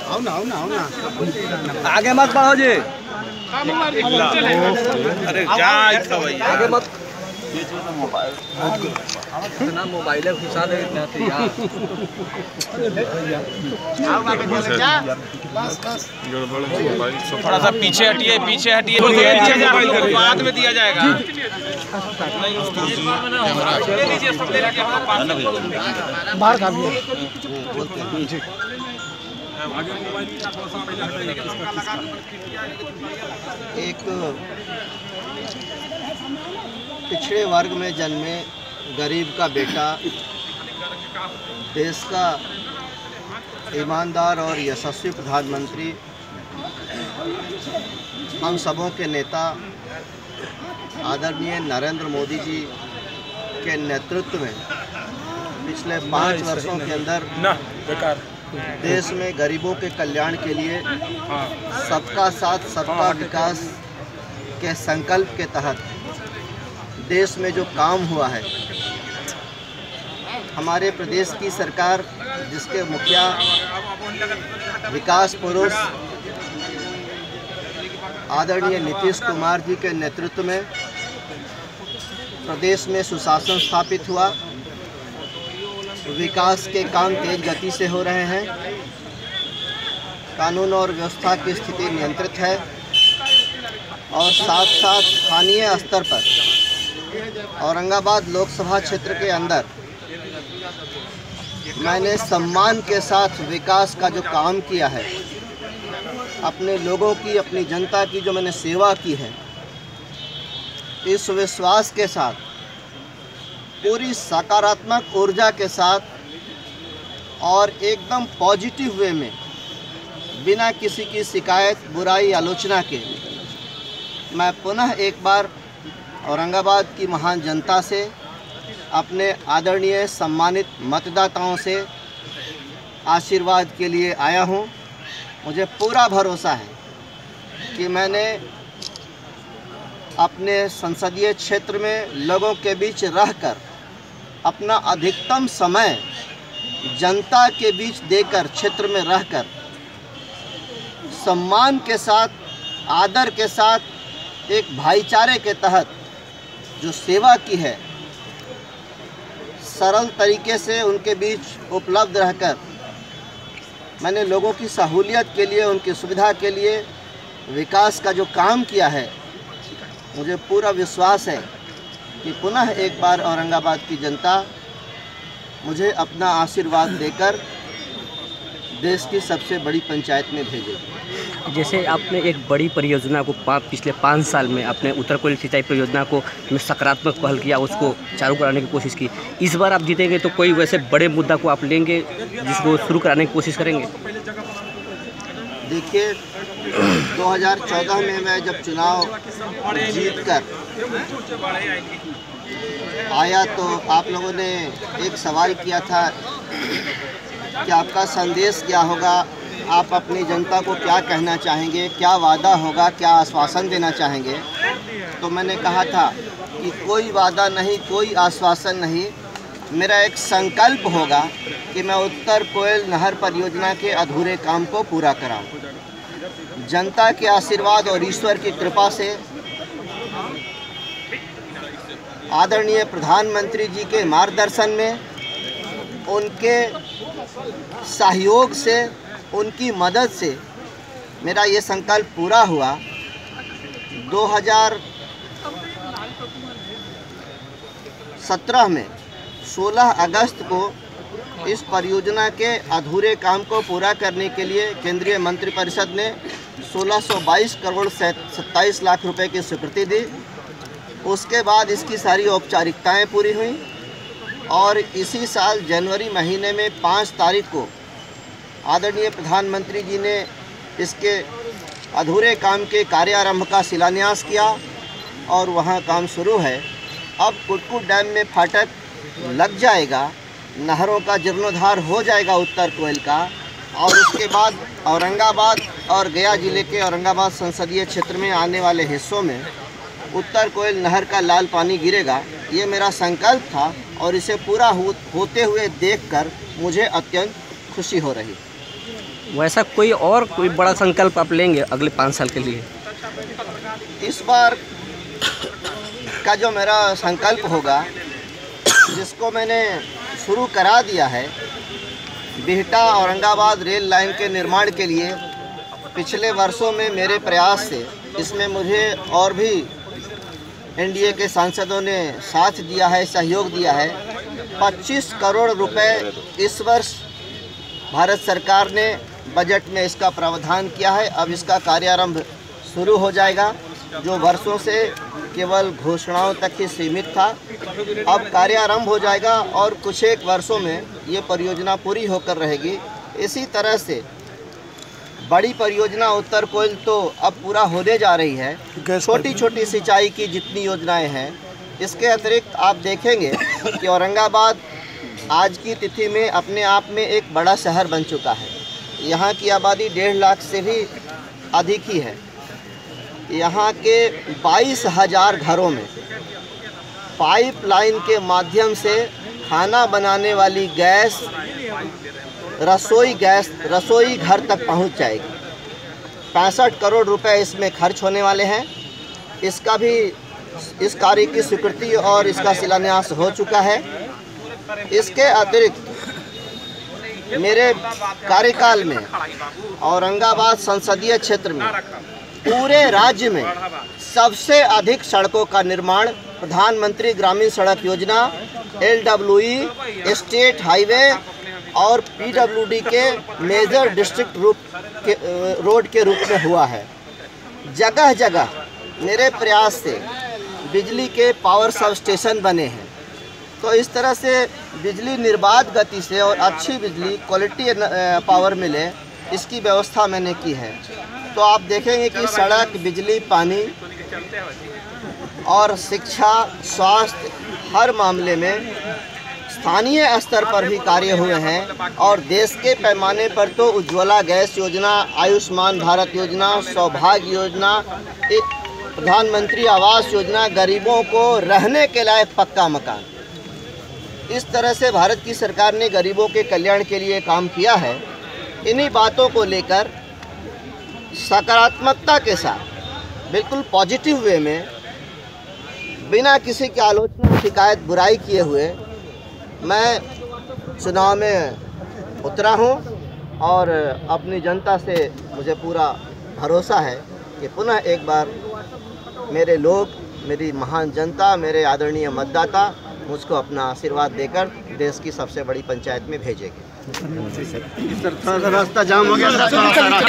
आओ ना आगे मत बढ़ो जी। अरे जा आगे मत। इतना मोबाइल घुसा दे थोड़ा सा पीछे हटिए बाद में दिया जाएगा। बाहर का भी एक पिछड़े वर्ग में जन्मे गरीब का बेटा, देश का ईमानदार और यशस्वी प्रधानमंत्री, हम सबों के नेता आदरणीय नरेंद्र मोदी जी के नेतृत्व में पिछले 5 वर्षों के अंदर देश में गरीबों के कल्याण के लिए सबका साथ सबका विकास के संकल्प के तहत देश में जो काम हुआ है, हमारे प्रदेश की सरकार जिसके मुखिया विकास पुरुष आदरणीय नीतीश कुमार जी के नेतृत्व में प्रदेश में सुशासन स्थापित हुआ, विकास के काम तेज गति से हो रहे हैं, कानून और व्यवस्था की स्थिति नियंत्रित है और साथ साथ स्थानीय स्तर पर औरंगाबाद लोकसभा क्षेत्र के अंदर मैंने सम्मान के साथ विकास का जो काम किया है, अपने लोगों की, अपनी जनता की जो मैंने सेवा की है, इस विश्वास के साथ पूरी सकारात्मक ऊर्जा के साथ और एकदम पॉजिटिव वे में बिना किसी की शिकायत, बुराई, आलोचना के मैं पुनः एक बार औरंगाबाद की महान जनता से, अपने आदरणीय सम्मानित मतदाताओं से आशीर्वाद के लिए आया हूं। मुझे पूरा भरोसा है कि मैंने अपने संसदीय क्षेत्र में लोगों के बीच रहकर अपना अधिकतम समय जनता के बीच देकर, क्षेत्र में रहकर सम्मान के साथ, आदर के साथ, एक भाईचारे के तहत जो सेवा की है, सरल तरीके से उनके बीच उपलब्ध रहकर मैंने लोगों की सहूलियत के लिए, उनकी सुविधा के लिए विकास का जो काम किया है, मुझे पूरा विश्वास है कि पुनः एक बार औरंगाबाद की जनता मुझे अपना आशीर्वाद देकर देश की सबसे बड़ी पंचायत में भेजेगी। जैसे आपने एक बड़ी परियोजना को पिछले 5 साल में आपने उत्तर कोयल सिंचाई परियोजना को में सकारात्मक पहल किया, उसको चालू कराने की कोशिश की। इस बार आप जीतेंगे तो कोई वैसे बड़े मुद्दा को आप लेंगे जिसको शुरू कराने की कोशिश करेंगे? देखिए, 2014 में मैं जब चुनाव जीतकर आया तो आप लोगों ने एक सवाल किया था कि आपका संदेश क्या होगा, आप अपनी जनता को क्या कहना चाहेंगे, क्या वादा होगा, क्या आश्वासन देना चाहेंगे। तो मैंने कहा था कि कोई वादा नहीं, कोई आश्वासन नहीं, मेरा एक संकल्प होगा कि मैं उत्तर कोयल नहर परियोजना के अधूरे काम को पूरा कराऊं। जनता के आशीर्वाद और ईश्वर की कृपा से, आदरणीय प्रधानमंत्री जी के मार्गदर्शन में, उनके सहयोग से, उनकी मदद से मेरा ये संकल्प पूरा हुआ। 2017 में 16 अगस्त को इस परियोजना के अधूरे काम को पूरा करने के लिए केंद्रीय मंत्रिपरिषद ने 1622 करोड़ 27 लाख रुपए की स्वीकृति दी। उसके बाद इसकी सारी औपचारिकताएं पूरी हुई और इसी साल जनवरी महीने में 5 तारीख को आदरणीय प्रधानमंत्री जी ने इसके अधूरे काम के कार्यारंभ का शिलान्यास किया और वहां काम शुरू है। अब कुटकुट डैम में फाटक लग जाएगा, नहरों का जीर्णोद्धार हो जाएगा उत्तर कोयल का, और उसके बाद औरंगाबाद और गया जिले के औरंगाबाद संसदीय क्षेत्र में आने वाले हिस्सों में उत्तर कोयल नहर का लाल पानी गिरेगा। ये मेरा संकल्प था और इसे पूरा होते हुए देखकर मुझे अत्यंत खुशी हो रही। वैसा कोई बड़ा संकल्प आप लेंगे अगले 5 साल के लिए? इस बार का जो मेरा संकल्प होगा, जिसको मैंने शुरू करा दिया है, बिहटा औरंगाबाद रेल लाइन के निर्माण के लिए पिछले वर्षों में मेरे प्रयास से, इसमें मुझे और भी एनडीए के सांसदों ने साथ दिया है, सहयोग दिया है। 25 करोड़ रुपए इस वर्ष भारत सरकार ने बजट में इसका प्रावधान किया है। अब इसका कार्यारंभ शुरू हो जाएगा, जो वर्षों से केवल घोषणाओं तक ही सीमित था, अब कार्यारंभ हो जाएगा और कुछ एक वर्षों में ये परियोजना पूरी होकर रहेगी। इसी तरह से बड़ी परियोजना उत्तर कोयल तो अब पूरा होने जा रही है। छोटी छोटी सिंचाई की जितनी योजनाएं हैं, इसके अतिरिक्त आप देखेंगे कि औरंगाबाद आज की तिथि में अपने आप में एक बड़ा शहर बन चुका है। यहाँ की आबादी 1.5 लाख से भी अधिक ही है। यहाँ के 22,000 घरों में पाइपलाइन के माध्यम से खाना बनाने वाली गैस, रसोई घर तक पहुँच जाएगी। 65 करोड़ रुपए इसमें खर्च होने वाले हैं। इसका भी, इस कार्य की स्वीकृति और इसका शिलान्यास हो चुका है। इसके अतिरिक्त मेरे कार्यकाल में औरंगाबाद संसदीय क्षेत्र में पूरे राज्य में सबसे अधिक सड़कों का निर्माण प्रधानमंत्री ग्रामीण सड़क योजना, LWE, स्टेट हाईवे और PWD के मेजर डिस्ट्रिक्ट रोड के रूप में हुआ है। जगह जगह मेरे प्रयास से बिजली के पावर सब स्टेशन बने हैं। तो इस तरह से बिजली निर्बाध गति से और अच्छी बिजली, क्वालिटी पावर मिले, इसकी व्यवस्था मैंने की है। तो आप देखेंगे कि सड़क, बिजली, पानी और शिक्षा, स्वास्थ्य, हर मामले में स्थानीय स्तर पर भी कार्य हुए हैं। और देश के पैमाने पर तो उज्ज्वला गैस योजना, आयुष्मान भारत योजना, सौभाग्य योजना, प्रधानमंत्री आवास योजना, गरीबों को रहने के लायक पक्का मकान, इस तरह से भारत की सरकार ने गरीबों के कल्याण के लिए काम किया है। इन्हीं बातों को लेकर सकारात्मकता के साथ, बिल्कुल पॉजिटिव वे में, बिना किसी की आलोचना, शिकायत, बुराई किए हुए मैं चुनाव में उतरा हूं। और अपनी जनता से मुझे पूरा भरोसा है कि पुनः एक बार मेरे लोग, मेरी महान जनता, मेरे आदरणीय मतदाता मुझको अपना आशीर्वाद देकर देश की सबसे बड़ी पंचायत में भेजेंगे। रास्ता जाम हो गया।